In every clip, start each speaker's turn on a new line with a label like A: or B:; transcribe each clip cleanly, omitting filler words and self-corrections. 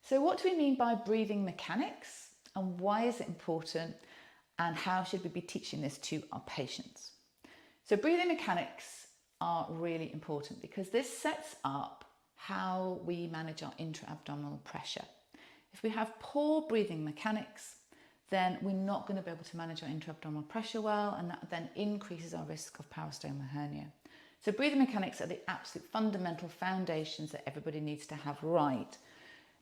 A: So what do we mean by breathing mechanics, and why is it important, and how should we be teaching this to our patients? So breathing mechanics are really important because this sets up how we manage our intra-abdominal pressure. If we have poor breathing mechanics, then we're not going to be able to manage our intra-abdominal pressure well, and that then increases our risk of parastoma hernia. So breathing mechanics are the absolute fundamental foundations that everybody needs to have right.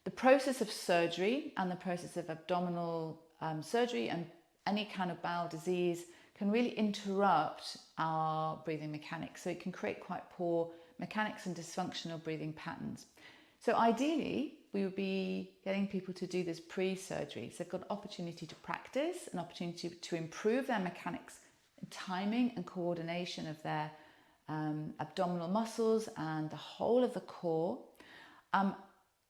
A: The process of surgery and the process of abdominal surgery and any kind of bowel disease can really interrupt our breathing mechanics. So it can create quite poor mechanics and dysfunctional breathing patterns. So ideally, we would be getting people to do this pre-surgery. So they've got an opportunity to practice, an opportunity to improve their mechanics, timing and coordination of their abdominal muscles and the whole of the core. And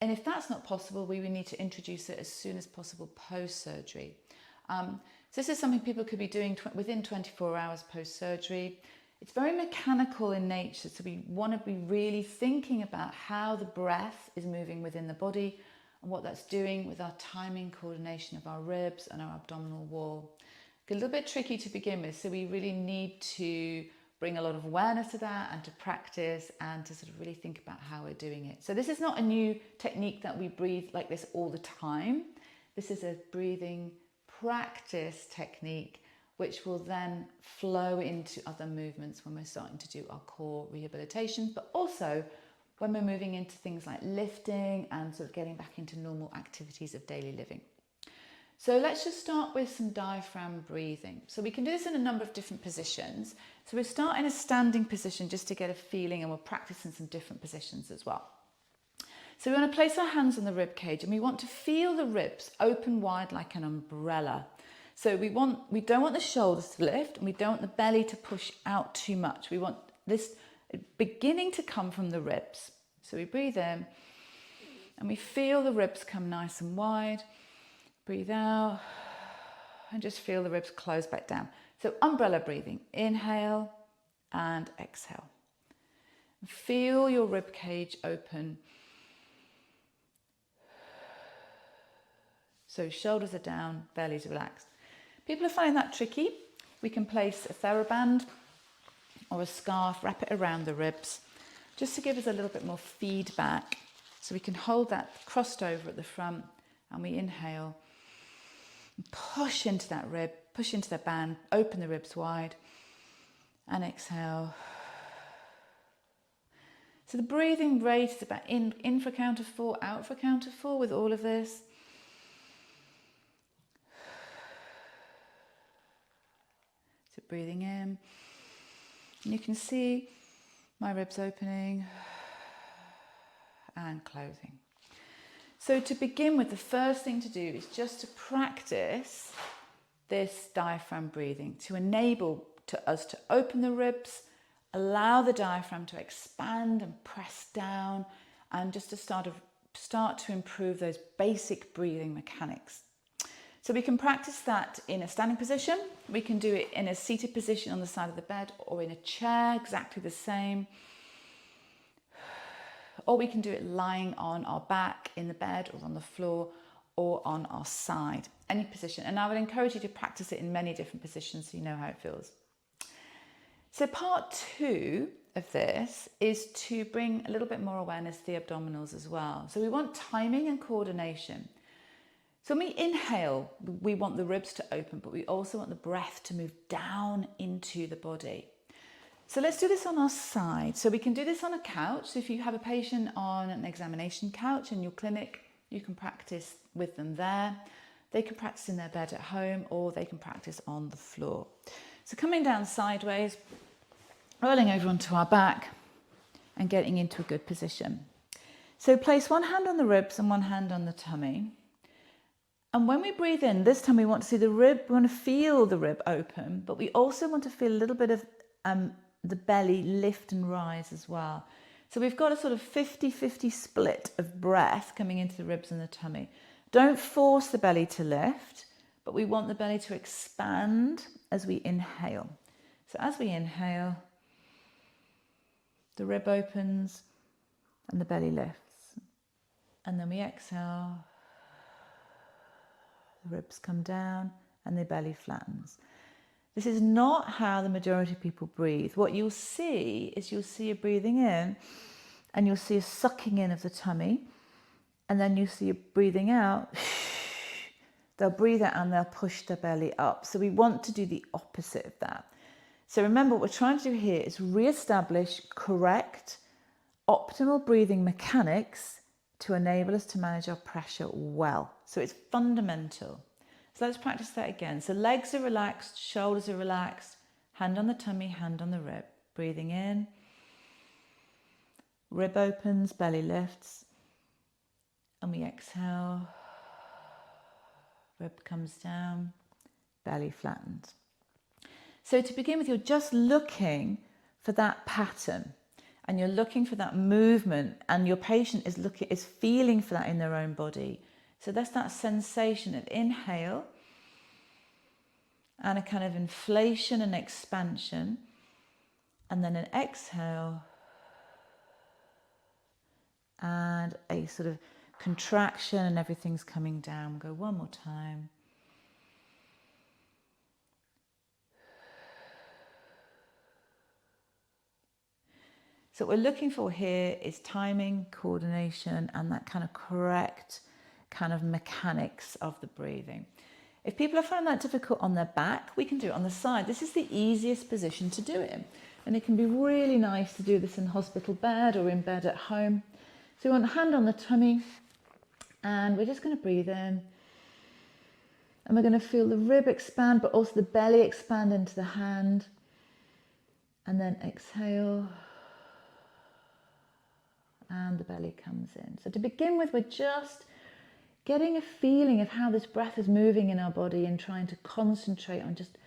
A: if that's not possible, we would need to introduce it as soon as possible post-surgery. So this is something people could be doing within 24 hours post-surgery. It's very mechanical in nature, so we want to be really thinking about how the breath is moving within the body and what that's doing with our timing, coordination of our ribs and our abdominal wall. A little bit tricky to begin with, so we really need to bring a lot of awareness to that and to practice and to sort of really think about how we're doing it. So this is not a new technique that we breathe like this all the time. This is a breathing practice technique which will then flow into other movements when we're starting to do our core rehabilitation, but also when we're moving into things like lifting and sort of getting back into normal activities of daily living. So let's just start with some diaphragm breathing. So we can do this in a number of different positions. So we'll start in a standing position just to get a feeling, and we'll practice in some different positions as well. So we want to place our hands on the rib cage and we want to feel the ribs open wide like an umbrella. So we don't want the shoulders to lift and we don't want the belly to push out too much. We want this beginning to come from the ribs. So we breathe in and we feel the ribs come nice and wide. Breathe out and just feel the ribs close back down. So umbrella breathing, inhale and exhale. Feel your rib cage open. So shoulders are down, belly's relaxed. People are finding that tricky. We can place a TheraBand or a scarf, wrap it around the ribs, just to give us a little bit more feedback. So we can hold that crossed over at the front and we inhale. Push into that rib, push into the band, open the ribs wide and exhale. So the breathing rate is about in for a count of 4, out for a count of 4 with all of this. So breathing in, and you can see my ribs opening and closing. So to begin with, the first thing to do is just to practice this diaphragm breathing to enable us to open the ribs, allow the diaphragm to expand and press down, and just to start to improve those basic breathing mechanics. So we can practice that in a standing position. We can do it in a seated position on the side of the bed or in a chair, exactly the same. Or we can do it lying on our back in the bed or on the floor or on our side, any position. And I would encourage you to practice it in many different positions so you know how it feels. So part 2 of this is to bring a little bit more awareness to the abdominals as well. So we want timing and coordination. So when we inhale, we want the ribs to open, but we also want the breath to move down into the body. So let's do this on our side. So we can do this on a couch. So if you have a patient on an examination couch in your clinic, you can practice with them there. They can practice in their bed at home, or they can practice on the floor. So coming down sideways, rolling over onto our back and getting into a good position. So place one hand on the ribs and one hand on the tummy. And when we breathe in, this time we want to see the rib, we want to feel the rib open, but we also want to feel a little bit of the belly lift and rise as well. So we've got a sort of 50-50 split of breath coming into the ribs and the tummy. Don't force the belly to lift, but we want the belly to expand as we inhale. So as we inhale, the rib opens and the belly lifts. And then we exhale. The ribs come down and the belly flattens. This is not how the majority of people breathe. What you'll see is you'll see a breathing in and you'll see a sucking in of the tummy, and then you see a breathing out. They'll breathe out and they'll push their belly up. So we want to do the opposite of that. So remember, what we're trying to do here is re-establish correct, optimal breathing mechanics to enable us to manage our pressure well. So it's fundamental. So let's practice that again. So legs are relaxed, shoulders are relaxed, hand on the tummy, hand on the rib. Breathing in, rib opens, belly lifts, and we exhale. Rib comes down, belly flattens. So to begin with, you're just looking for that pattern and you're looking for that movement, and your patient is feeling for that in their own body. So that's that sensation of inhale and a kind of inflation and expansion, and then an exhale and a sort of contraction and everything's coming down. Go one more time. So what we're looking for here is timing, coordination, and that kind of correct kind of mechanics of the breathing. If people are finding that difficult on their back, we can do it on the side. This is the easiest position to do it in. And it can be really nice to do this in hospital bed or in bed at home. So we want a hand on the tummy, and we're just going to breathe in. And we're going to feel the rib expand, but also the belly expand into the hand. And then exhale. And the belly comes in. So to begin with, we're just getting a feeling of how this breath is moving in our body and trying to concentrate on just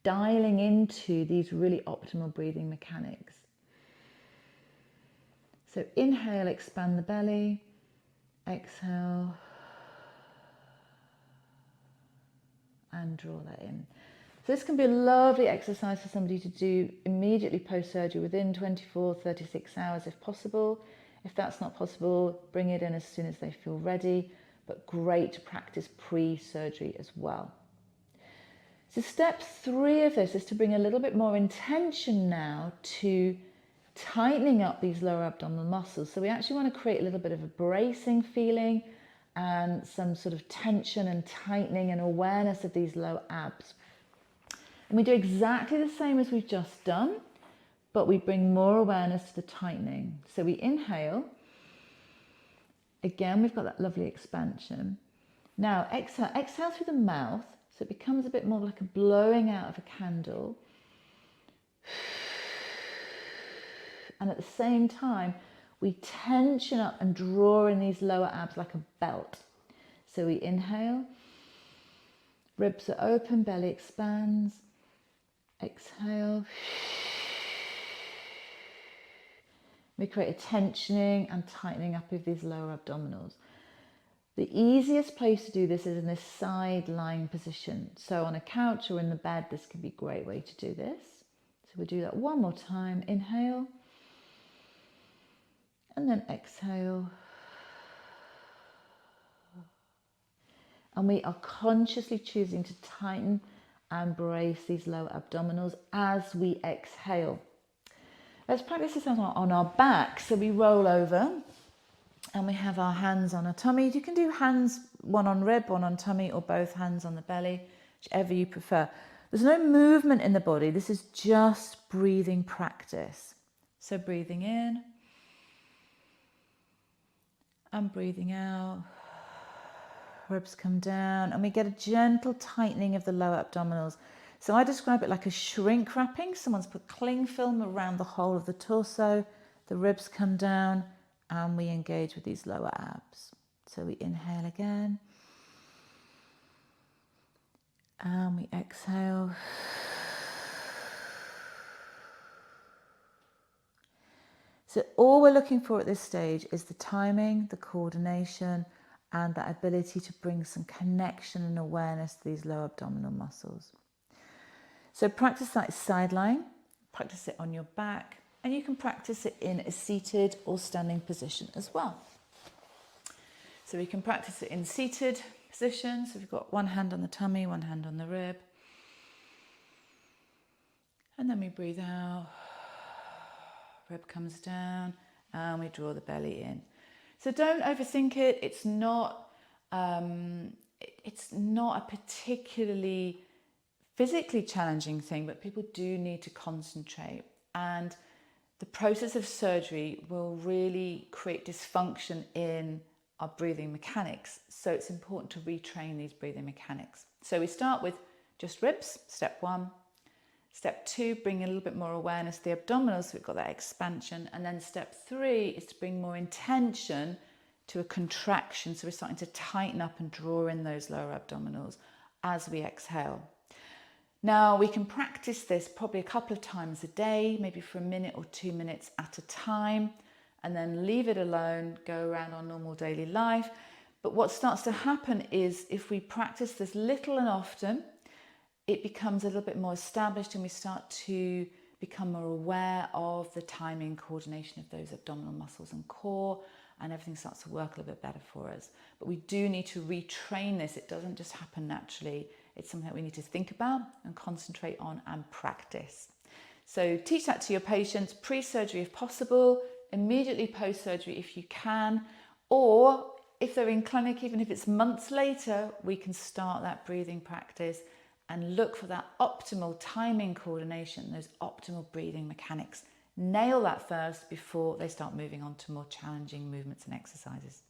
A: dialing into these really optimal breathing mechanics. So inhale, expand the belly. Exhale. And draw that in. So this can be a lovely exercise for somebody to do immediately post-surgery within 24, 36 hours if possible. If that's not possible, bring it in as soon as they feel ready, but great to practice pre-surgery as well. So step 3 of this is to bring a little bit more intention now to tightening up these lower abdominal muscles. So we actually want to create a little bit of a bracing feeling and some sort of tension and tightening and awareness of these low abs. And we do exactly the same as we've just done, but we bring more awareness to the tightening. So we inhale. Again, we've got that lovely expansion. Now exhale, exhale through the mouth, so it becomes a bit more like a blowing out of a candle. And at the same time, we tension up and draw in these lower abs like a belt. So we inhale, ribs are open, belly expands. Exhale. We create a tensioning and tightening up of these lower abdominals. The easiest place to do this is in this side lying position. So on a couch or in the bed, this can be a great way to do this. So we'll do that one more time. Inhale. And then exhale. And we are consciously choosing to tighten and brace these lower abdominals as we exhale. Let's practice this on our back. So we roll over and we have our hands on our tummy. You can do hands, one on rib, one on tummy, or both hands on the belly, whichever you prefer. There's no movement in the body. This is just breathing practice. So breathing in and breathing out. Ribs come down and we get a gentle tightening of the lower abdominals. So I describe it like a shrink wrapping. Someone's put cling film around the whole of the torso. The ribs come down and we engage with these lower abs. So we inhale again. And we exhale. So all we're looking for at this stage is the timing, the coordination, and that ability to bring some connection and awareness to these lower abdominal muscles. So practice that side lying, practice it on your back, and you can practice it in a seated or standing position as well. So we can practice it in seated position. So we've got one hand on the tummy, one hand on the rib. And then we breathe out, rib comes down, and we draw the belly in. So don't overthink it. It's not a particularly physically challenging thing, but people do need to concentrate. And the process of surgery will really create dysfunction in our breathing mechanics. So it's important to retrain these breathing mechanics. So we start with just ribs, step 1. Step 2, bring a little bit more awareness to the abdominals, so we've got that expansion. And then step 3 is to bring more intention to a contraction. So we're starting to tighten up and draw in those lower abdominals as we exhale. Now we can practice this probably a couple of times a day, maybe for a minute or 2 minutes at a time, and then leave it alone, go around our normal daily life. But what starts to happen is if we practice this little and often, it becomes a little bit more established and we start to become more aware of the timing, coordination of those abdominal muscles and core, and everything starts to work a little bit better for us. But we do need to retrain this. It doesn't just happen naturally. It's something that we need to think about and concentrate on and practice. So teach that to your patients pre-surgery if possible, immediately post-surgery if you can, or if they're in clinic, even if it's months later, we can start that breathing practice and look for that optimal timing coordination, those optimal breathing mechanics. Nail that first before they start moving on to more challenging movements and exercises.